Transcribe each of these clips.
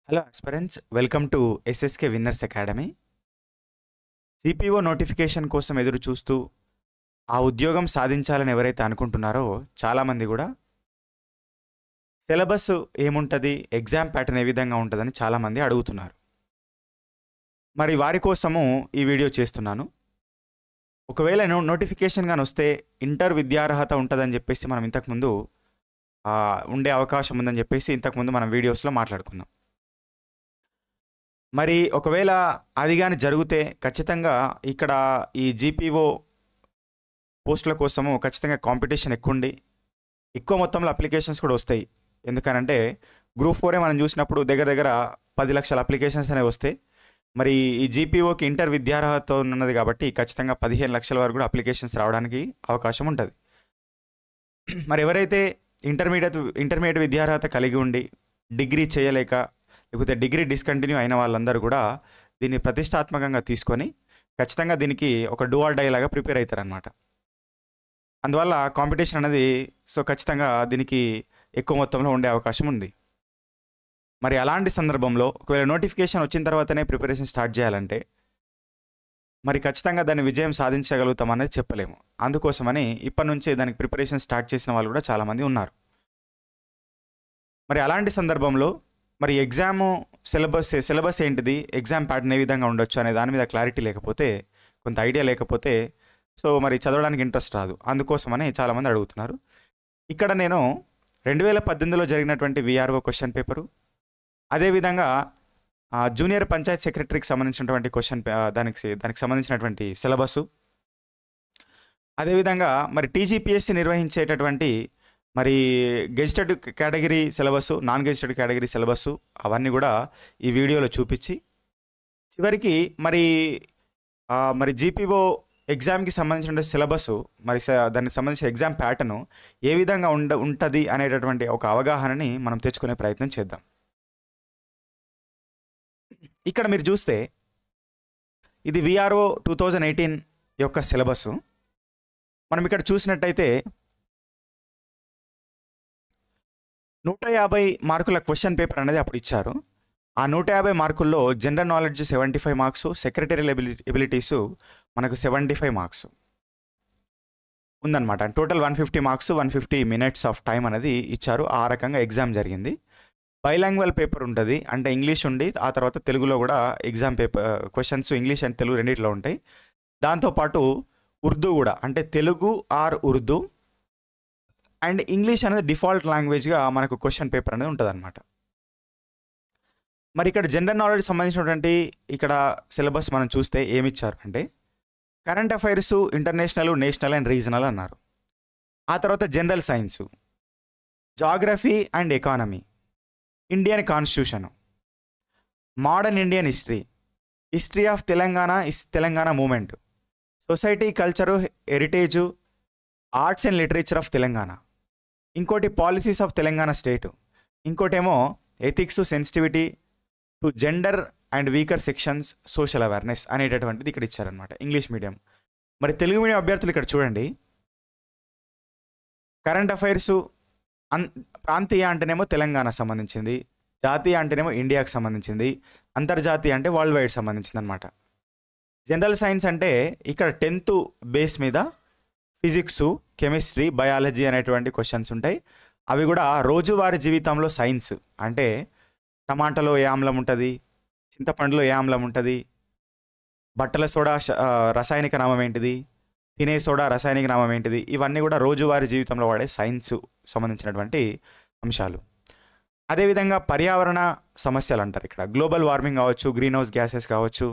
Hello aspirants, welcome to SSK winners academy. CPO notification కోసం ఎదురు చూస్తూ ఆ ఉద్యోగం సాధించాలని ఎవరైతే అనుకుంటున్నారో చాలామంది కూడా సిలబస్ ఏముంటుంది, ఎగ్జామ్ ప్యాటర్న్ ఏ విధంగా ఉంటుందని చాలామంది అడుగుతున్నారు. మరి వారి కోసము ఈ వీడియో చేస్తున్నాను. ఒకవేళ నోటిఫికేషన్ కానీ వస్తే ఇంటర్ విద్యార్హత ఉంటుందని చెప్పేసి మనం ఇంతకుముందు ఉండే అవకాశం ఉందని చెప్పేసి ఇంతకుముందు మనం వీడియోస్లో మాట్లాడుకున్నాం. మరి ఒకవేళ అది కానీ జరిగితే ఖచ్చితంగా ఇక్కడ ఈ జీపీఓ పోస్టుల కోసము ఖచ్చితంగా కాంపిటీషన్ ఎక్కువ మొత్తంలో అప్లికేషన్స్ కూడా వస్తాయి. ఎందుకనంటే గ్రూప్ 4 మనం చూసినప్పుడు దగ్గర దగ్గర 10 లక్షల అప్లికేషన్స్ అనేవి వస్తాయి. మరి ఈ జీపీఓకి ఇంటర్ విద్యార్హత ఉన్నది కాబట్టి ఖచ్చితంగా 15 లక్షల వరకు కూడా అప్లికేషన్స్ రావడానికి అవకాశం ఉంటుంది. మరి ఎవరైతే ఇంటర్మీడియట్ విద్యార్హత కలిగి ఉండి డిగ్రీ చేయలేక లేకపోతే డిగ్రీ డిస్కంటిన్యూ అయిన వాళ్ళందరూ కూడా దీన్ని ప్రతిష్టాత్మకంగా తీసుకొని ఖచ్చితంగా దీనికి ఒక డూ ఆర్ డై లాగా ప్రిపేర్ అవుతారనమాట. అందువల్ల కాంపిటీషన్ అనేది ఖచ్చితంగా దీనికి ఎక్కువ మొత్తంలో ఉండే అవకాశం ఉంది. మరి అలాంటి సందర్భంలో ఒకవేళ నోటిఫికేషన్ వచ్చిన తర్వాతనే ప్రిపరేషన్ స్టార్ట్ చేయాలంటే మరి ఖచ్చితంగా దాన్ని విజయం సాధించగలుగుతాం అనేది చెప్పలేము. అందుకోసమని ఇప్పటి నుంచే దానికి ప్రిపరేషన్ స్టార్ట్ చేసిన వాళ్ళు కూడా చాలామంది ఉన్నారు. మరి అలాంటి సందర్భంలో మరి ఎగ్జామ్ సిలబస్ ఏంటిది, ఎగ్జామ్ ప్యాటర్న్ ఏ విధంగా ఉండొచ్చు అనే దాని మీద క్లారిటీ లేకపోతే, కొంత ఐడియా లేకపోతే మరి చదవడానికి ఇంట్రెస్ట్ రాదు. అందుకోసమని చాలామంది అడుగుతున్నారు. ఇక్కడ నేను 2018లో జరిగినటువంటి విఆర్ఓ క్వశ్చన్ పేపరు, అదేవిధంగా జూనియర్ పంచాయత్ సెక్రటరీకి సంబంధించినటువంటి దానికి సంబంధించినటువంటి సిలబసు, అదేవిధంగా మరి టీజీపీఎస్సీ నిర్వహించేటటువంటి మరి gazetted category syllabus, non gazetted category syllabus అవన్నీ కూడా ఈ వీడియోలో చూపించి చివరికి మరి జీపీఓ ఎగ్జామ్కి సంబంధించిన సిలబస్ మరి దానికి సంబంధించిన ఎగ్జామ్ ప్యాటర్న్ ఏ విధంగా ఉంటుంది అనేటటువంటి ఒక అవగాహనని మనం తెచ్చుకునే ప్రయత్నం చేద్దాం. ఇక్కడ మీరు చూస్తే ఇది విఆర్ఓ 2018 యొక్క సిలబస్. మనం ఇక్కడ చూసినట్టయితే 150 మార్కుల క్వశ్చన్ పేపర్ అనేది అప్పుడు ఇచ్చారు. ఆ 150 మార్కుల్లో general knowledge 75 marks, secretarial abilities మనకు 75 మార్క్స్ ఉందన్నమాట. Total 150 marks, 150 minutes of time అనేది ఇచ్చారు. ఆ రకంగా ఎగ్జామ్ జరిగింది. బైలాంగ్వల్ పేపర్ ఉంటుంది, అంటే ఇంగ్లీష్ ఉండి ఆ తర్వాత తెలుగులో కూడా exam paper questions English and Telugu రెండింటిలో ఉంటాయి. దాంతోపాటు ఉర్దూ కూడా, అంటే Telugu or Urdu and English అనేది డిఫాల్ట్ లాంగ్వేజ్గా మనకు క్వశ్చన్ పేపర్ అనేది ఉంటుంది అనమాట. మరి ఇక్కడ జనరల్ నాలెడ్జ్ సంబంధించినటువంటి ఇక్కడ సిలబస్ మనం చూస్తే ఏమిచ్చారు అంటే current affairs, international, national and regional అన్నారు. ఆ తర్వాత general science, geography and economy, Indian constitution, modern Indian history of Telangana movement, society, culture, heritage, arts and literature of Telangana, ఇంకోటి పాలసీస్ ఆఫ్ తెలంగాణ స్టేట్, ఇంకోటేమో ethics, sensitivity to gender and weaker sections, social awareness అనేటటువంటిది ఇక్కడ ఇచ్చారనమాట English medium. మరి Telugu medium అభ్యర్థులు ఇక్కడ చూడండి, current affairs ప్రాంతీయ అంటేనేమో తెలంగాణ సంబంధించింది, జాతీయ అంటేనేమో ఇండియాకి సంబంధించింది, అంతర్జాతీయ అంటే వరల్డ్ వైడ్ సంబంధించింది అనమాట. జనరల్ సైన్స్ అంటే ఇక్కడ 10th బేస్ మీద ఫిజిక్స్, కెమిస్ట్రీ, బయాలజీ అనేటువంటి క్వశ్చన్స్ ఉంటాయి. అవి కూడా రోజువారీ జీవితంలో సైన్స్, అంటే టమాటాలో ఏ ఆమ్లం ఉంటుంది, చింతపండులో ఏ ఆమ్లం ఉంటుంది, బట్టల సోడా రసాయనిక నామం ఏంటిది, తినే సోడా రసాయనిక నామం ఏంటిది, ఇవన్నీ కూడా రోజువారీ జీవితంలో వాడే సైన్స్ సంబంధించినటువంటి అంశాలు. అదేవిధంగా పర్యావరణ సమస్యలు అంటారు. ఇక్కడ గ్లోబల్ వార్మింగ్ కావచ్చు, గ్రీన్ హౌస్ గ్యాసెస్ కావచ్చు,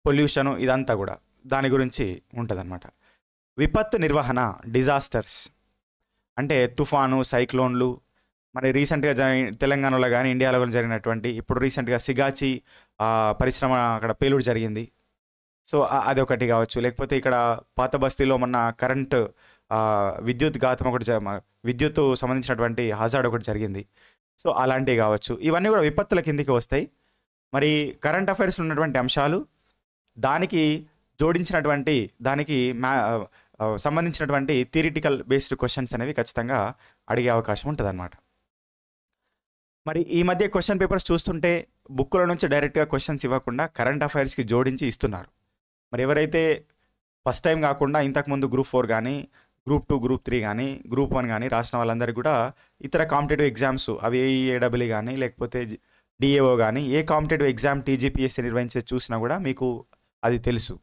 పొల్యూషను, ఇదంతా కూడా దాని గురించి ఉంటుందన్నమాట. విపత్తు నిర్వహణ, డిజాస్టర్స్ అంటే తుఫాను, సైక్లోన్లు, మరి రీసెంట్గా తెలంగాణలో కానీ ఇండియాలో కానీ జరిగినటువంటి, ఇప్పుడు రీసెంట్గా సిగాచి పరిశ్రమ అక్కడ పేలుడు జరిగింది, అదొకటి కావచ్చు. లేకపోతే ఇక్కడ పాత బస్తీలో మొన్న కరెంట్ విద్యుత్ ఘాతం విద్యుత్ సంబంధించినటువంటి హజార్డ్ ఒకటి జరిగింది. అలాంటివి కావచ్చు. ఇవన్నీ కూడా విపత్తుల కిందికి వస్తాయి. మరి కరెంట్ అఫైర్స్ ఉన్నటువంటి అంశాలు దానికి జోడించినటువంటి దానికి సంబంధించినటువంటి థియరిటికల్ బేస్డ్ క్వశ్చన్స్ అనేవి ఖచ్చితంగా అడిగే అవకాశం ఉంటుంది అన్నమాట. మరి ఈ మధ్య క్వశ్చన్ పేపర్స్ చూస్తుంటే బుక్కుల నుంచి డైరెక్ట్గా క్వశ్చన్స్ ఇవ్వకుండా కరెంట్ అఫైర్స్కి జోడించి ఇస్తున్నారు. మరి ఎవరైతే ఫస్ట్ టైం కాకుండా ఇంతకుముందు గ్రూప్ 4 కానీ, గ్రూప్ 2, గ్రూప్ 3 కానీ, గ్రూప్ 1 కానీ రాసిన వాళ్ళందరికీ కూడా ఇతర కాంపిటేటివ్ ఎగ్జామ్స్ అవి ఏఈఏడబ్ల్యూ కానీ లేకపోతే డిఏఓ కానీ ఏ కాంపిటేటివ్ ఎగ్జామ్ టీజీపీఎస్సీ నిర్వహించే చూసినా కూడా మీకు అది తెలుసు.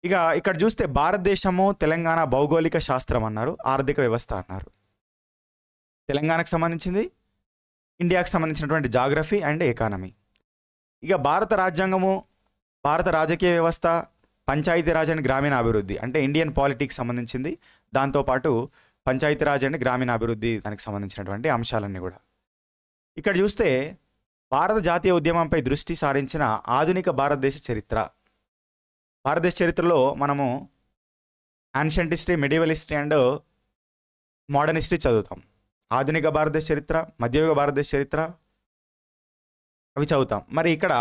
ఇక ఇక్కడ చూస్తే భారతదేశము తెలంగాణ భౌగోళిక శాస్త్రం అన్నారు, ఆర్థిక వ్యవస్థ అన్నారు. తెలంగాణకు సంబంధించింది, ఇండియాకు సంబంధించినటువంటి జాగ్రఫీ అండ్ ఎకానమీ. ఇక భారత రాజ్యాంగము, భారత రాజకీయ వ్యవస్థ, పంచాయతీరాజ్ అండ్ గ్రామీణాభివృద్ధి అంటే ఇండియన్ పాలిటిక్స్ సంబంధించింది. దాంతోపాటు పంచాయతీరాజ్ అండ్ గ్రామీణాభివృద్ధి దానికి సంబంధించినటువంటి అంశాలన్నీ కూడా. ఇక్కడ చూస్తే భారత జాతీయ ఉద్యమంపై దృష్టి సారించిన ఆధునిక భారతదేశ చరిత్ర. భారతదేశ చరిత్రలో మనము ancient history, medieval history and modern history చదువుతాం. ఆధునిక భారతదేశ చరిత్ర, మధ్యయుగ భారతదేశ చరిత్ర అవి చదువుతాం. మరి ఇక్కడ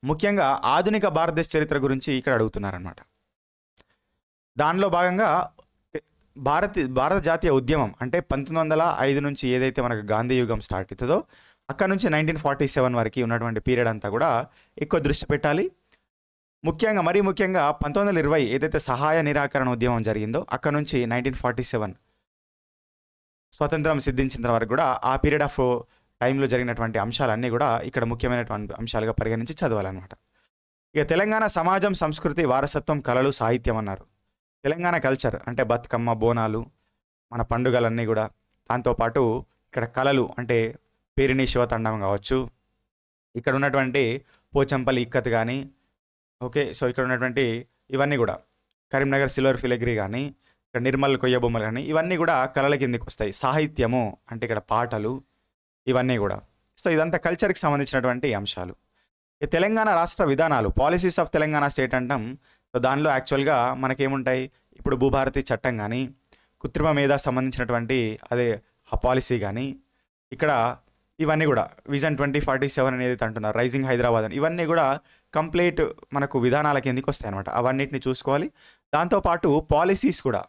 ముఖ్యంగా ఆధునిక భారతదేశ చరిత్ర గురించి ఇక్కడ అడుగుతున్నారనమాట. దానిలో భాగంగా భారత జాతీయ ఉద్యమం అంటే 1905 నుంచి ఏదైతే మనకు గాంధీ యుగం స్టార్ట్ అవుతుందో అక్కడ నుంచి 1947 వరకు ఉన్నటువంటి పీరియడ్ అంతా కూడా ఎక్కువ దృష్టి పెట్టాలి. ముఖ్యంగా 1920 ఏదైతే సహాయ నిరాకరణ ఉద్యమం జరిగిందో అక్కడ నుంచి 1947 స్వతంత్రం సిద్ధించిన వరకు కూడా ఆ పీరియడ్ ఆఫ్ టైంలో జరిగినటువంటి అంశాలన్నీ కూడా ఇక్కడ ముఖ్యమైనటువంటి అంశాలుగా పరిగణించి చదవాలన్నమాట. ఇక తెలంగాణ సమాజం, సంస్కృతి, వారసత్వం, కళలు, సాహిత్యం అన్నారు. తెలంగాణ కల్చర్ అంటే బతుకమ్మ, బోనాలు, మన పండుగలన్నీ కూడా. దాంతోపాటు ఇక్కడ కళలు అంటే పేరిణి శివతండం కావచ్చు, ఇక్కడ ఉన్నటువంటి పోచంపల్లి ఇక్కత్ కానీ, ఓకే, సో ఇక్కడ ఉన్నటువంటి ఇవన్నీ కూడా కరీంనగర్ సిల్వర్ ఫిలిగ్రీ కానీ, ఇక్కడ నిర్మల్ కొయ్య బొమ్మలు కానీ ఇవన్నీ కూడా కళల కిందకి వస్తాయి. సాహిత్యము అంటే ఇక్కడ పాటలు ఇవన్నీ కూడా. సో ఇదంతా కల్చర్కి సంబంధించినటువంటి అంశాలు. తెలంగాణ రాష్ట్ర విధానాలు, పాలసీస్ ఆఫ్ తెలంగాణ స్టేట్ అంటాం. సో దానిలో యాక్చువల్గా మనకేముంటాయి, ఇప్పుడు భూభారతి చట్టం కానీ, కృత్రిమ మేధా సంబంధించినటువంటి అదే ఆ పాలసీ కానీ, ఇక్కడ ఇవన్నీ కూడా విజన్ 2047 అనేది అంటున్నారు, రైజింగ్ హైదరాబాద్ అని, ఇవన్నీ కూడా కంప్లీట్ మనకు విధానాల కిందకి వస్తాయి అనమాట. అవన్నిటిని చూసుకోవాలి. దాంతోపాటు పాలసీస్ కూడా,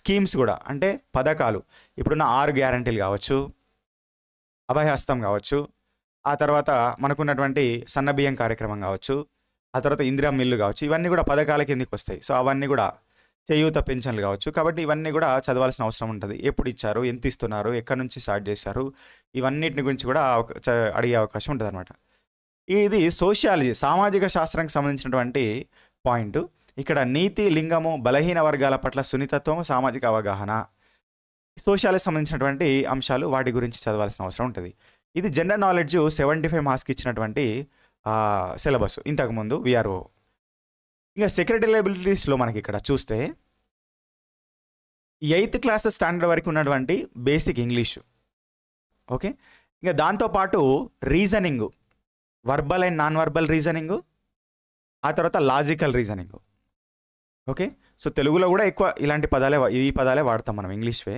స్కీమ్స్ కూడా అంటే పథకాలు, ఇప్పుడున్న 6 గ్యారంటీలు కావచ్చు, అభయహస్తం కావచ్చు, ఆ తర్వాత మనకున్నటువంటి సన్నబియ్యం కార్యక్రమం కావచ్చు, ఆ తర్వాత ఇందిరా మిల్లు కావచ్చు, ఇవన్నీ కూడా పథకాల కిందకి వస్తాయి. సో అవన్నీ కూడా చేయూత పెన్షన్లు కావచ్చు. కాబట్టి ఇవన్నీ కూడా చదవాల్సిన అవసరం ఉంటుంది. ఎప్పుడు ఇచ్చారు, ఎంత ఇస్తున్నారు, ఎక్కడి నుంచి స్టార్ట్ చేశారు, ఇవన్నిటిని గురించి కూడా అడిగే అవకాశం ఉంటుంది అనమాట. ఇది సోషియాలజీ, సామాజిక శాస్త్రానికి సంబంధించినటువంటి పాయింట్. ఇక్కడ నీతి, లింగము, బలహీన వర్గాల పట్ల సున్నితత్వం, సామాజిక అవగాహన, సోషియాలజీ సంబంధించినటువంటి అంశాలు, వాటి గురించి చదవాల్సిన అవసరం ఉంటుంది. ఇది జనరల్ నాలెడ్జ్ 75 మార్క్స్కి ఇచ్చినటువంటి సిలబస్ ఇంతకుముందు విఆర్ఓ. ఇంకా సెక్రటరీ లయబిలిటీస్లో మనకి ఇక్కడ చూస్తే 8th క్లాస్ స్టాండర్డ్ వరకు ఉన్నటువంటి బేసిక్ ఇంగ్లీషు, ఓకే. ఇంకా దాంతోపాటు reasoning, verbal and non verbal reasoning, ఆ తర్వాత లాజికల్ రీజనింగు, ఓకే. సో తెలుగులో కూడా ఎక్కువ ఇలాంటి ఈ పదాలే వాడతాం మనం ఇంగ్లీష్వే.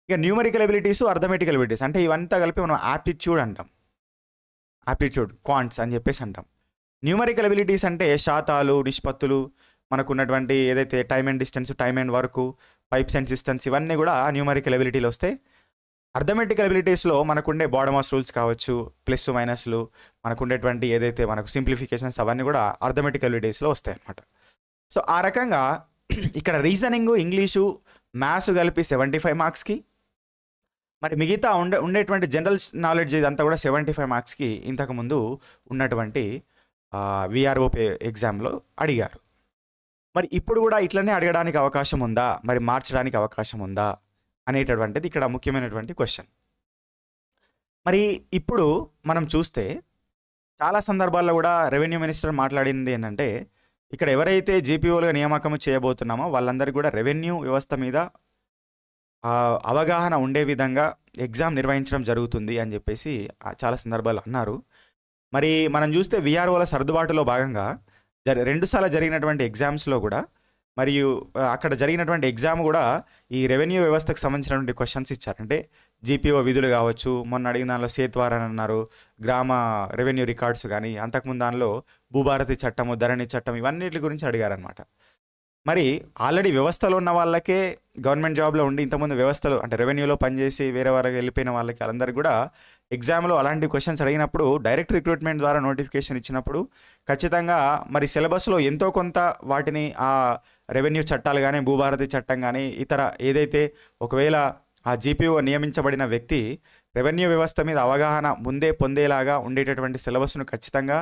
ఇక న్యూమరికల్ ఎబిలిటీస్, అర్థమెటికల్ ఎబిలిటీస్ అంటే ఇవంతా కలిపి మనం యాప్టిట్యూడ్ అంటాం. యాప్టిట్యూడ్ క్వాంట్స్ అని చెప్పేసి అంటాం. న్యూమరికల్ ఎబిలిటీస్ అంటే శాతాలు, నిష్పత్తులు, మనకు ఉన్నటువంటి ఏదైతే time and distance, time and work, pipes and systems, ఇవన్నీ కూడా న్యూమరికల్ ఎబిలిటీలు వస్తాయి. అర్థమెటికల్ ఎబిలిటీస్లో మనకుండే బాడమాస్ రూల్స్ కావచ్చు, ప్లస్ మైనస్లు, మనకుండేటువంటి ఏదైతే మనకు సింప్లిఫికేషన్స్ అవన్నీ కూడా అర్థమెటికల్ ఎబిలిటీస్లో వస్తాయి అన్నమాట. సో ఆ రకంగా ఇక్కడ రీజనింగ్, ఇంగ్లీషు, మ్యాథ్స్ కలిపి 75 మార్క్స్కి, మరి మిగతా ఉండేటువంటి జనరల్ నాలెడ్జ్ ఇదంతా కూడా 75 మార్క్స్కి ఇంతకుముందు ఉన్నటువంటి విఆర్ఓ ఎగ్జామ్లో అడిగారు. మరి ఇప్పుడు కూడా ఇట్లనే అడగడానికి అవకాశం ఉందా, మరి మార్చడానికి అవకాశం ఉందా అనేటటువంటిది ఇక్కడ ముఖ్యమైనటువంటి క్వశ్చన్. మరి ఇప్పుడు మనం చూస్తే చాలా సందర్భాల్లో కూడా రెవెన్యూ మినిస్టర్ మాట్లాడింది ఏంటంటే, ఇక్కడ ఎవరైతే జీపీఓలుగా నియామకం చేయబోతున్నామో వాళ్ళందరికీ కూడా రెవెన్యూ వ్యవస్థ మీద అవగాహన ఉండే విధంగా ఎగ్జామ్ నిర్వహించడం జరుగుతుంది అని చెప్పేసి చాలా సందర్భాలు అన్నారు. మరి మనం చూస్తే విఆర్ఓల సర్దుబాటులో భాగంగా 2 సార్లు జరిగినటువంటి ఎగ్జామ్స్లో కూడా, మరియు అక్కడ జరిగినటువంటి ఎగ్జామ్ కూడా ఈ రెవెన్యూ వ్యవస్థకు సంబంధించినటువంటి క్వశ్చన్స్ ఇచ్చారు. అంటే జీపీఓ విధులు కావచ్చు, మొన్న అడిగిన దానిలో సేత్వార్ అని అన్నారు, గ్రామ రెవెన్యూ రికార్డ్స్ కానీ, అంతకుముందు దానిలో భూభారతి చట్టము, ధరణి చట్టం, ఇవన్నిటి గురించి అడిగారనమాట. మరి ఆల్రెడీ వ్యవస్థలో ఉన్న వాళ్ళకే, గవర్నమెంట్ జాబ్లో ఉండి ఇంతకుముందు వ్యవస్థలో అంటే రెవెన్యూలో పనిచేసి వేరే వారికి వెళ్ళిపోయిన వాళ్ళకి, వాళ్ళందరికీ కూడా ఎగ్జామ్లో అలాంటి క్వశ్చన్స్ అడిగినప్పుడు డైరెక్ట్ రిక్రూట్మెంట్ ద్వారా నోటిఫికేషన్ ఇచ్చినప్పుడు ఖచ్చితంగా మరి సిలబస్లో ఎంతో కొంత వాటిని ఆ రెవెన్యూ చట్టాలు కానీ భూభారతి చట్టం కానీ ఇతర ఏదైతే ఒకవేళ ఆ జీపీఓ నియమించబడిన వ్యక్తి రెవెన్యూ వ్యవస్థ మీద అవగాహన ముందే పొందేలాగా ఉండేటటువంటి సిలబస్ను ఖచ్చితంగా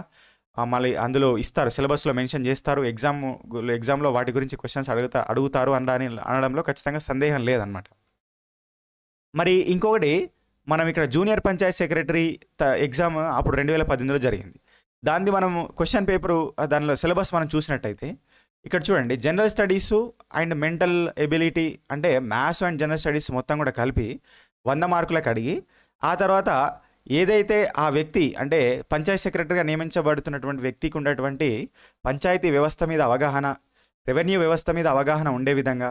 మళ్ళీ అందులో ఇస్తారు, సిలబస్లో మెన్షన్ చేస్తారు. ఎగ్జామ్లో వాటి గురించి క్వశ్చన్స్ అడుగుతారు అనడంలో ఖచ్చితంగా సందేహం లేదనమాట. మరి ఇంకొకటి, మనం ఇక్కడ జూనియర్ పంచాయత్ సెక్రటరీ ఎగ్జామ్ అప్పుడు 2018లో జరిగింది. దాన్ని మనం క్వశ్చన్ పేపరు దానిలో సిలబస్ మనం చూసినట్టయితే ఇక్కడ చూడండి, general studies and mental ability అంటే మ్యాథ్స్ అండ్ జనరల్ స్టడీస్ మొత్తం కూడా కలిపి 100 మార్కులకు అడిగి, ఆ తర్వాత ఏదైతే ఆ వ్యక్తి అంటే పంచాయత్ సెక్రటరీగా నియమించబడుతున్నటువంటి వ్యక్తికి ఉన్నటువంటి పంచాయతీ వ్యవస్థ మీద అవగాహన, రెవెన్యూ వ్యవస్థ మీద అవగాహన ఉండే విధంగా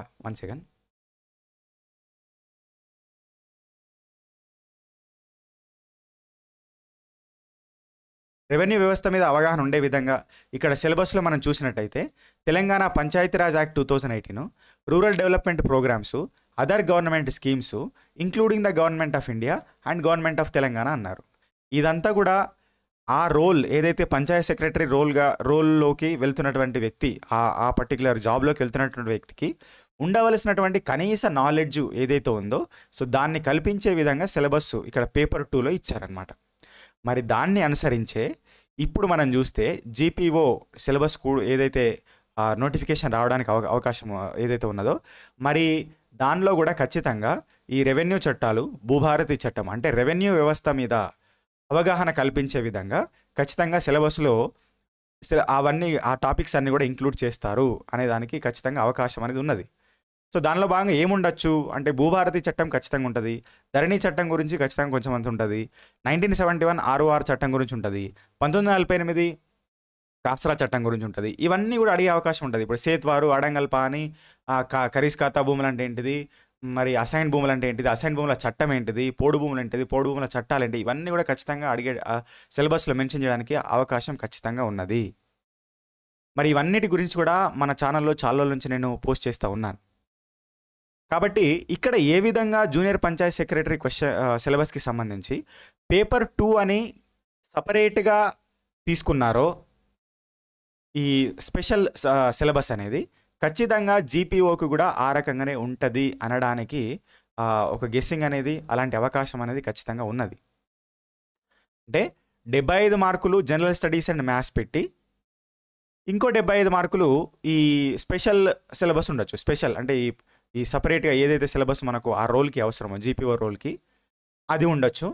రెవెన్యూ వ్యవస్థ మీద అవగాహన ఉండే విధంగా ఇక్కడ సిలబస్లో మనం చూసినట్టయితే Telangana Panchayati Raj act 2018, rural development programmes, other government schemes including the government of India and government of Telangana అన్నారు. ఇదంతా కూడా ఆ రోల్ ఏదైతే పంచాయత్ సెక్రటరీ రోల్లోకి వెళ్తున్నటువంటి వ్యక్తి, ఆ పర్టికులర్ జాబ్లోకి వెళ్తున్నటువంటి వ్యక్తికి ఉండవలసినటువంటి కనీస నాలెడ్జ్ ఏదైతే ఉందో సో దాన్ని కల్పించే విధంగా సిలబస్ ఇక్కడ పేపర్ 2లో ఇచ్చారనమాట. మరి దాన్ని అనుసరించే ఇప్పుడు మనం చూస్తే జీపీఓ సిలబస్ ఏదైతే నోటిఫికేషన్ రావడానికి అవకాశం ఏదైతే ఉన్నదో మరి దానిలో కూడా ఖచ్చితంగా ఈ రెవెన్యూ చట్టాలు, భూభారతి చట్టం అంటే రెవెన్యూ వ్యవస్థ మీద అవగాహన కల్పించే విధంగా ఖచ్చితంగా సిలబస్లో అవన్నీ ఆ టాపిక్స్ అన్నీ కూడా ఇంక్లూడ్ చేస్తారు అనే దానికి ఖచ్చితంగా అవకాశం అనేది ఉన్నది. సో దానిలో భాగంగా ఏముండొచ్చు అంటే భూభారతి చట్టం ఖచ్చితంగా ఉంటుంది, ధరణి చట్టం గురించి ఖచ్చితంగా కొంచెం అంత ఉంటుంది, 1971 ఆర్ఓఆర్ చట్టం గురించి ఉంటుంది, 1948 కాస్రా చట్టం గురించి ఉంటుంది. ఇవన్నీ కూడా అడిగే అవకాశం ఉంటుంది. ఇప్పుడు సేత్వారు, అడంగల్పా అని ఖరీస్ ఖాతా భూములు అంటే ఏంటిది, మరి అసైన్ భూములు అంటే ఏంటిది, అసైన్ భూముల చట్టం ఏంటిది, పోడు భూములు ఏంటిది, పోడు భూముల చట్టాలు ఏంటి, ఇవన్నీ కూడా ఖచ్చితంగా అడిగే సిలబస్లో మెన్షన్ చేయడానికి అవకాశం ఖచ్చితంగా ఉన్నది. మరి ఇవన్నిటి గురించి కూడా మన ఛానల్లో చాలా రోజుల నుంచి నేను పోస్ట్ చేస్తూ ఉన్నాను. కాబట్టి ఇక్కడ ఏ విధంగా జూనియర్ పంచాయత్ సెక్రటరీ సిలబస్కి సంబంధించి పేపర్ 2 అని సపరేట్గా తీసుకున్నారో ఈ స్పెషల్ సిలబస్ అనేది ఖచ్చితంగా జీపీఓకి కూడా ఆ రకంగానే ఉంటుంది అనడానికి ఒక గెస్సింగ్ అనేది, అలాంటి అవకాశం అనేది ఖచ్చితంగా ఉన్నది. అంటే 75 మార్కులు జనరల్ స్టడీస్ అండ్ మ్యాథ్స్ పెట్టి ఇంకో 75 మార్కులు ఈ స్పెషల్ సిలబస్ ఉండొచ్చు. స్పెషల్ అంటే ఈ సపరేట్గా ఏదైతే సిలబస్ మనకు ఆ రోల్కి అవసరమో జీపీఓ రోల్కి అది ఉండొచ్చు.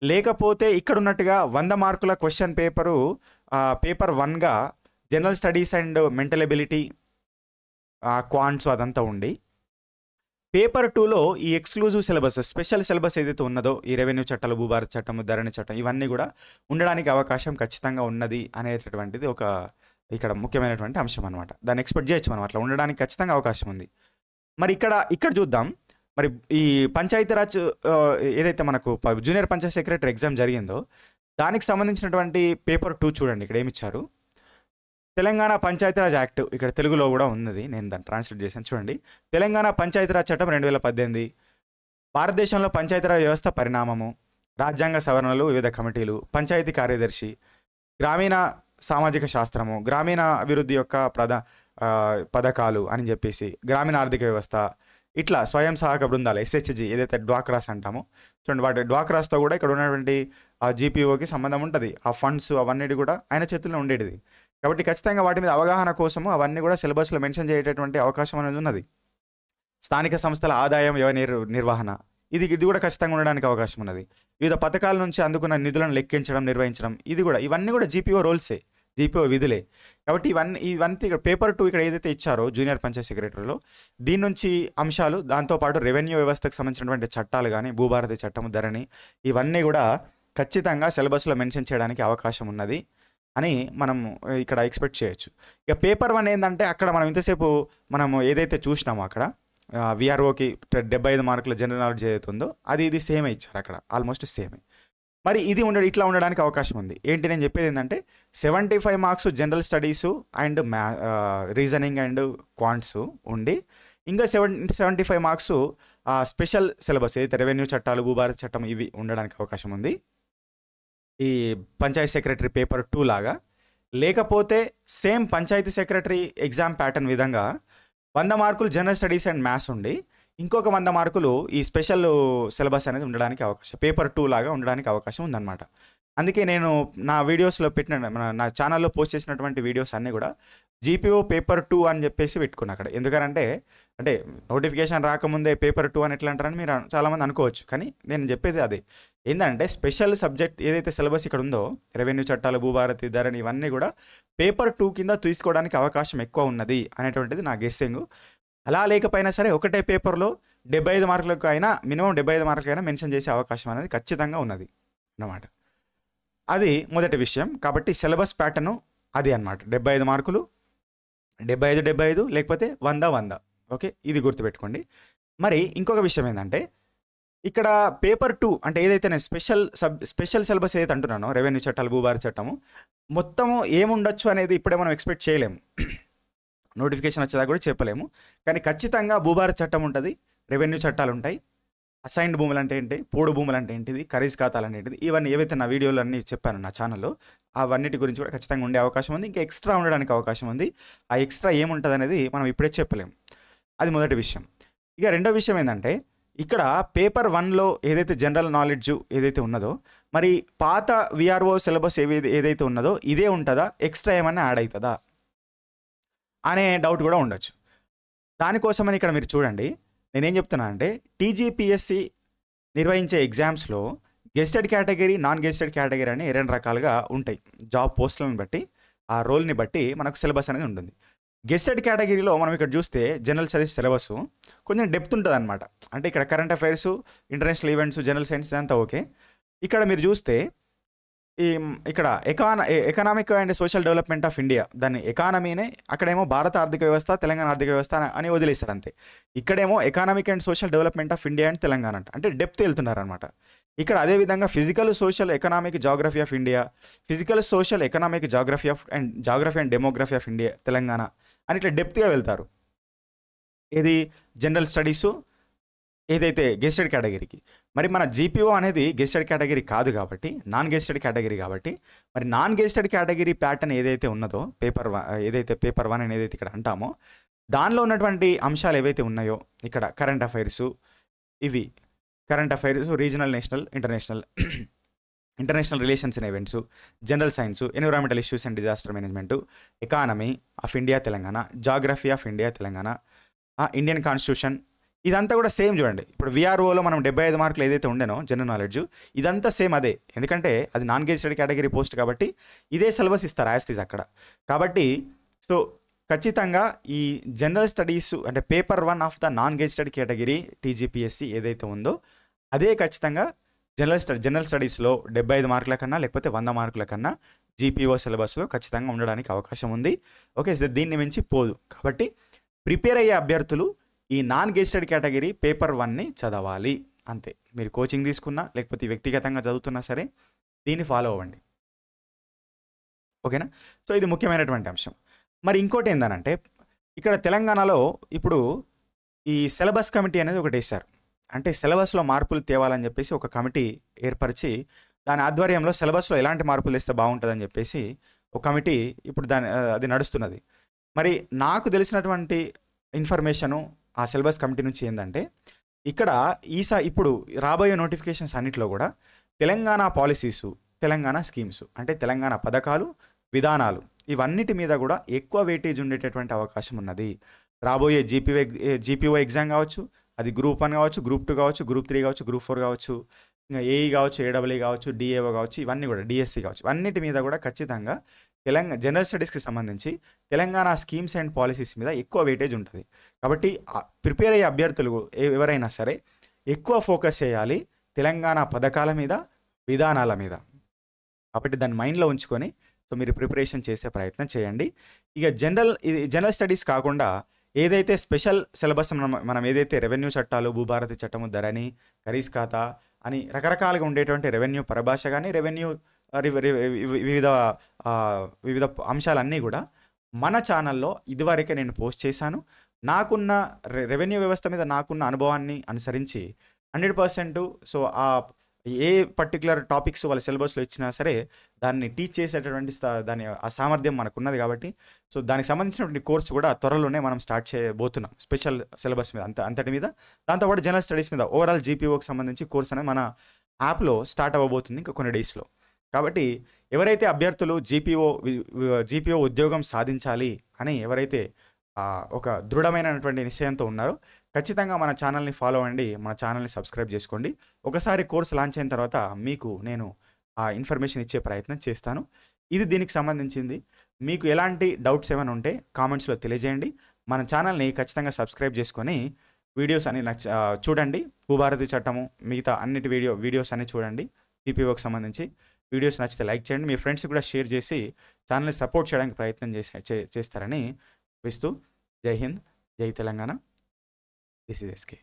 లేకపోతే ఇక్కడ ఉన్నట్టుగా 100 మార్కుల క్వశ్చన్ పేపర్ 1గా general studies and mental ability, quants అదంతా ఉండి పేపర్ 2లో ఈ ఎక్స్క్లూజివ్ సిలబస్ స్పెషల్ సిలబస్ ఏదైతే ఉన్నదో ఈ రెవెన్యూ చట్టాలు, భూభారతి చట్టం, ధరణి చట్టం ఇవన్నీ కూడా ఉండడానికి అవకాశం ఖచ్చితంగా ఉన్నది అనేటటువంటిది ఒక ఇక్కడ ముఖ్యమైనటువంటి అంశం అనమాట. దాన్ని ఎక్స్పెక్ట్ చేయొచ్చు మనం, అట్లా ఉండడానికి ఖచ్చితంగా అవకాశం ఉంది. మరి ఇక్కడ చూద్దాం, మరి ఈ పంచాయతీరాజ్ ఏదైతే మనకు జూనియర్ పంచాయత్ సెక్రటరీ ఎగ్జామ్ జరిగిందో దానికి సంబంధించినటువంటి పేపర్ 2 చూడండి. ఇక్కడ ఏమిచ్చారు, తెలంగాణ పంచాయతీరాజ్ యాక్ట్, ఇక్కడ తెలుగులో కూడా ఉన్నది, నేను దాన్ని ట్రాన్స్లేట్ చేశాను చూడండి. తెలంగాణ పంచాయతీరాజ్ చట్టం 2018, భారతదేశంలో పంచాయతీరాజ్ వ్యవస్థ పరిణామము, రాజ్యాంగ సవరణలు, వివిధ కమిటీలు, పంచాయతీ కార్యదర్శి, గ్రామీణ సామాజిక శాస్త్రము, గ్రామీణ అభివృద్ధి యొక్క పథకాలు అని చెప్పేసి, గ్రామీణ ఆర్థిక వ్యవస్థ, ఇట్లా స్వయం సహాయక బృందాలు ఎస్హెచ్జి ఏదైతే డ్వాక్రాస్ అంటామో చూడండి, వాటి డ్వాక్రాస్తో కూడా ఇక్కడ ఉన్నటువంటి ఆ జీపీఓకి సంబంధం ఉంటుంది. ఆ ఫండ్స్ అవన్నీ కూడా ఆయన చేతుల్లో ఉండేది. కాబట్టి ఖచ్చితంగా వాటి మీద అవగాహన కోసము అవన్నీ కూడా సిలబస్లో మెన్షన్ చేసేటటువంటి అవకాశం అనేది ఉన్నది. స్థానిక సంస్థల ఆదాయం, వ్యయ నిర్వహణ ఇది కూడా ఖచ్చితంగా ఉండడానికి అవకాశం ఉన్నది. వివిధ పథకాల నుంచి అందుకున్న నిధులను లెక్కించడం, నిర్వహించడం ఇవన్నీ కూడా జీపీఓ రోల్సే, జీపీఓ విధులే. కాబట్టి ఇవన్నీ ఇక్కడ పేపర్ 2 ఇక్కడ ఏదైతే ఇచ్చారో జూనియర్ పంచాయత్ సెక్రటరీలో దీని నుంచి అంశాలు, దాంతోపాటు రెవెన్యూ వ్యవస్థకు సంబంధించినటువంటి చట్టాలు కానీ, భూభారతి చట్టము, ధరణి ఇవన్నీ కూడా ఖచ్చితంగా సిలబస్లో మెన్షన్ చేయడానికి అవకాశం ఉన్నది అని మనం ఇక్కడ ఎక్స్పెక్ట్ చేయొచ్చు. ఇక పేపర్ 1 ఏంటంటే అక్కడ మనం ఇంతసేపు మనము ఏదైతే చూసినామో అక్కడ విఆర్ఓకి 75 మార్కుల జనరల్ నాలెడ్జ్ ఏదైతే ఉందో ఇది సేమే ఇచ్చారు, అక్కడ ఆల్మోస్ట్ సేమే. మరి ఇది ఇట్లా ఉండడానికి అవకాశం ఉంది. ఏంటి నేను చెప్పేది ఏంటంటే 75 marks general studies and reasoning and quants ఉండి ఇంకా 75 మార్క్స్ స్పెషల్ సిలబస్ ఏదైతే రెవెన్యూ చట్టాలు, భూభారతి చట్టం ఇవి ఉండడానికి అవకాశం ఉంది. ఈ పంచాయతీ సెక్రటరీ పేపర్ 2 లాగా, లేకపోతే same panchayat secretary exam pattern విధంగా 100 మార్కులు జనరల్ స్టడీస్ అండ్ మ్యాథ్స్ ఉండి ఇంకొక 100 మార్కులు ఈ స్పెషల్ సిలబస్ అనేది ఉండడానికి అవకాశం, పేపర్ 2 లాగా ఉండడానికి అవకాశం ఉందన్నమాట. అందుకే నేను నా వీడియోస్లో నా ఛానల్లో పోస్ట్ చేసినటువంటి వీడియోస్ అన్నీ కూడా జీపీఓ పేపర్ 2 అని చెప్పేసి పెట్టుకున్నా అక్కడ. ఎందుకంటే అంటే నోటిఫికేషన్ రాకముందే పేపర్ 2 అని ఎట్లా అంటారని మీరు చాలామంది అనుకోవచ్చు. కానీ నేను చెప్పేది అదే, ఏంటంటే స్పెషల్ సబ్జెక్ట్ ఏదైతే సిలబస్ ఇక్కడ ఉందో, రెవెన్యూ చట్టాలు, భూభారతి, ధరణి, ఇవన్నీ కూడా పేపర్ 2 కింద తీసుకోవడానికి అవకాశం ఎక్కువ ఉన్నది అనేటువంటిది నా గెస్సింగ్. అలా లేకపోయినా సరే ఒకటే పేపర్లో 75 మార్కులకు అయినా, మినిమం 75 మార్కులకైనా మెన్షన్ చేసే అవకాశం అనేది ఖచ్చితంగా ఉన్నది అన్నమాట. అది మొదటి విషయం. కాబట్టి సిలబస్ ప్యాటర్ను అది అన్నమాట. 75 మార్కులు, 75 లేకపోతే 100. ఓకే, ఇది గుర్తుపెట్టుకోండి. మరి ఇంకొక విషయం ఏంటంటే, ఇక్కడ పేపర్ 2 అంటే ఏదైతే నేను స్పెషల్ సిలబస్ ఏదైతే అంటున్నానో, రెవెన్యూ చట్టాలు, భూభారతి చట్టము, మొత్తము ఏముండొచ్చు అనేది ఇప్పుడే మనం ఎక్స్పెక్ట్ చేయలేము. నోటిఫికేషన్ వచ్చేదాకా కూడా చెప్పలేము. కానీ ఖచ్చితంగా భూభారతి చట్టం ఉంటుంది, రెవెన్యూ చట్టాలు ఉంటాయి, అసైన్డ్ భూములు అంటే ఏంటి, పోడు భూములు అంటే ఏంటిది, ఖరీజ్ ఖాతాలు అంటే ఏంటిది, ఇవన్నీ ఏవైతే నా వీడియోలు అన్నీ చెప్పాను నా ఛానల్లో, అవన్నిటి గురించి కూడా ఖచ్చితంగా ఉండే అవకాశం ఉంది. ఇంకా ఎక్స్ట్రా ఉండడానికి అవకాశం ఉంది. ఆ ఎక్స్ట్రా ఏముంటుంది అనేది మనం ఇప్పుడే చెప్పలేము. అది మొదటి విషయం. ఇక రెండో విషయం ఏంటంటే, ఇక్కడ పేపర్ 1లో ఏదైతే జనరల్ నాలెడ్జ్ ఏదైతే ఉన్నదో, మరి పాత విఆర్ఓ సిలబస్ ఏదైతే ఉన్నదో ఇదే ఉంటుందా, ఎక్స్ట్రా ఏమన్నా యాడ్ అవుతుందా అనే డౌట్ కూడా ఉండొచ్చు. దానికోసమని ఇక్కడ మీరు చూడండి, నేనేం చెప్తున్నా అంటే, టీజీపీఎస్సి నిర్వహించే ఎగ్జామ్స్లో గెస్టెడ్ కేటగిరీ, నాన్ గెస్టెడ్ కేటగిరీ అని 2 రకాలుగా ఉంటాయి. జాబ్ పోస్టులను బట్టి, ఆ రోల్ని బట్టి మనకు సిలబస్ అనేది ఉంటుంది. గెస్టెడ్ కేటగిరీలో మనం ఇక్కడ చూస్తే జనరల్ స్టడీస్ సిలబస్ కొంచెం డెప్త్ ఉంటుంది అనమాట. అంటే ఇక్కడ current affairs, international events, general science ఇదంతా ఓకే. ఇక్కడ మీరు చూస్తే ఇక్కడ economic and social development of India, దాన్ని ఎకానమీనే, అక్కడేమో భారత ఆర్థిక వ్యవస్థ, తెలంగాణ ఆర్థిక వ్యవస్థ అని వదిలేస్తారు అంతే. ఇక్కడేమో economic and social development of India and Telangana అంటే డెప్త్ వెళ్తున్నారు అనమాట. ఇక్కడ అదేవిధంగా physical social economic geography of India, physical social economic geography and demography of India Telangana అని ఇట్లా డెప్త్గా వెళ్తారు. ఇది జనరల్ స్టడీసు ఏదైతే గెస్టెడ్ కేటగిరీకి. మరి మన జీపీఓ అనేది గెస్టెడ్ కేటగిరీ కాదు కాబట్టి, నాన్ గెస్టెడ్ కేటగిరీ కాబట్టి, మరి నాన్ గెస్టెడ్ కేటగిరీ ప్యాటర్న్ ఏదైతే ఉన్నదో, పేపర్ 1 అని ఏదైతే ఇక్కడ అంటామో, దానిలో ఉన్నటువంటి అంశాలు ఏవైతే ఉన్నాయో, ఇక్కడ current affairs, regional, national, international relations and events, general science, environmental issues and disaster management, economy of India Telangana, geography of India Telangana, Indian constitution, ఇదంతా కూడా సేమ్ చూడండి. ఇప్పుడు విఆర్ఓలో మనం 75 మార్కులు ఏదైతే ఉండేనో జనరల్ నాలెడ్జ్, ఇదంతా సేమ్ అదే. ఎందుకంటే అది నాన్ గెస్టెడ్ కేటగిరీ పోస్ట్ కాబట్టి ఇదే సిలబస్ ఇస్తారు యాజ్ ఇట్ ఈజ్ అక్కడ. కాబట్టి సో ఖచ్చితంగా ఈ జనరల్ స్టడీస్ అంటే paper 1 of the non గెస్టెడ్ category TGPSC ఏదైతే ఉందో అదే ఖచ్చితంగా జనరల్ స్టడీస్లో 75 మార్కుల కన్నా లేకపోతే 100 మార్కుల కన్నా జీపీఓ సిలబస్లో ఖచ్చితంగా ఉండడానికి అవకాశం ఉంది. ఓకే, దీన్ని మించి పోదు. కాబట్టి ప్రిపేర్ అయ్యే అభ్యర్థులు ఈ నాన్ గెస్టెడ్ కేటగిరీ పేపర్ 1ని చదవాలి అంతే. మీరు కోచింగ్ తీసుకున్నా లేకపోతే వ్యక్తిగతంగా చదువుతున్నా సరే దీన్ని ఫాలో అవ్వండి. ఓకేనా? సో ఇది ముఖ్యమైనటువంటి అంశం. మరి ఇంకోటి ఏంటంటే, ఇక్కడ తెలంగాణలో ఇప్పుడు ఈ సిలబస్ కమిటీ అనేది ఒకటి వేశారు. అంటే సిలబస్లో మార్పులు తేవాలని చెప్పేసి ఒక కమిటీ ఏర్పరిచి దాని ఆధ్వర్యంలో సిలబస్లో ఎలాంటి మార్పులు తెస్తే బాగుంటుందని చెప్పేసి ఒక కమిటీ ఇప్పుడు అది నడుస్తున్నది. మరి నాకు తెలిసినటువంటి ఇన్ఫర్మేషను ఆ సిలబస్ కమిటీ నుంచి ఏంటంటే, ఇక్కడ ఇప్పుడు రాబోయే నోటిఫికేషన్స్ అన్నింటిలో కూడా తెలంగాణ పాలసీసు, తెలంగాణ స్కీమ్స్ అంటే తెలంగాణ పథకాలు, విధానాలు, ఇవన్నిటి మీద కూడా ఎక్కువ వెయిటేజ్ ఉండేటటువంటి అవకాశం ఉన్నది. రాబోయే జీపీఓ ఎగ్జామ్ కావచ్చు, అది గ్రూప్ 1 కావచ్చు, గ్రూప్ 2 కావచ్చు, గ్రూప్ 3 కావచ్చు, గ్రూప్ 4 కావచ్చు, ఇంకా ఏఈ కావచ్చు, ఏడబ్ల్యూ కావచ్చు, డిఏఓ కావచ్చు, ఇవన్నీ కూడా డిఎస్సి కావచ్చు, అన్నిటి మీద కూడా ఖచ్చితంగా జనరల్ స్టడీస్కి సంబంధించి తెలంగాణ స్కీమ్స్ అండ్ పాలసీస్ మీద ఎక్కువ వెయిటేజ్ ఉంటుంది. కాబట్టి ప్రిపేర్ అయ్యే అభ్యర్థులు ఎవరైనా సరే ఎక్కువ ఫోకస్ చేయాలి తెలంగాణ పథకాల మీద, విధానాల మీద. కాబట్టి దాన్ని మైండ్లో ఉంచుకొని సో మీరు ప్రిపరేషన్ చేసే ప్రయత్నం చేయండి. ఇక జనరల్ స్టడీస్ కాకుండా ఏదైతే స్పెషల్ సిలబస్ మనం ఏదైతే రెవెన్యూ చట్టాలు, భూభారతి చట్టము, ధరణి, ఖరీజ్ ఖాతా అని రకరకాలుగా ఉండేటువంటి రెవెన్యూ పరిభాష కానీ, రెవెన్యూ వివిధ అంశాలన్నీ కూడా మన ఛానల్లో ఇదివరకే నేను పోస్ట్ చేశాను. నాకున్న రెవెన్యూ వ్యవస్థ మీద నాకున్న అనుభవాన్ని అనుసరించి 100% సో ఆ ఏ పర్టికులర్ టాపిక్స్ వాళ్ళ సిలబస్లో ఇచ్చినా సరే దాన్ని టీచ్ చేసేటటువంటి దాని ఆ సామర్థ్యం మనకు ఉన్నది కాబట్టి సో దానికి సంబంధించినటువంటి కోర్స్ కూడా త్వరలోనే మనం స్టార్ట్ చేయబోతున్నాం స్పెషల్ సిలబస్ మీద అంతటి మీద. దాంతోపాటు జనరల్ స్టడీస్ మీద ఓవరాల్ జీపీఓకి సంబంధించి కోర్స్ అనేది మన యాప్లో స్టార్ట్ అవ్వబోతుంది ఇంకా కొన్ని డేస్లో. కాబట్టి ఎవరైతే అభ్యర్థులు జీపీఓ ఉద్యోగం సాధించాలి అని ఎవరైతే ఒక దృఢమైనటువంటి నిశ్చయంతో ఉన్నారో ఖచ్చితంగా మన ఛానల్ని ఫాలో అవ్వండి, మన ఛానల్ని సబ్స్క్రైబ్ చేసుకోండి. ఒకసారి కోర్స్ లాంచ్ అయిన తర్వాత మీకు నేను ఆ ఇన్ఫర్మేషన్ ఇచ్చే ప్రయత్నం చేస్తాను. ఇది దీనికి సంబంధించింది. మీకు ఎలాంటి డౌట్స్ ఏమైనా ఉంటే కామెంట్స్లో తెలియజేయండి. మన ఛానల్ని ఖచ్చితంగా సబ్స్క్రైబ్ చేసుకొని వీడియోస్ అన్ని చూడండి. భూభారతి చట్టము మిగతా అన్నిటి వీడియోస్ అన్ని చూడండి. జీపీఓకి సంబంధించి వీడియోస్ నచ్చితే లైక్ చేయండి, మీ ఫ్రెండ్స్కి కూడా షేర్ చేసి ఛానల్ని సపోర్ట్ చేయడానికి ప్రయత్నం చేస్తారని భావిస్తూ జై హింద్, జై తెలంగాణ. This is SK.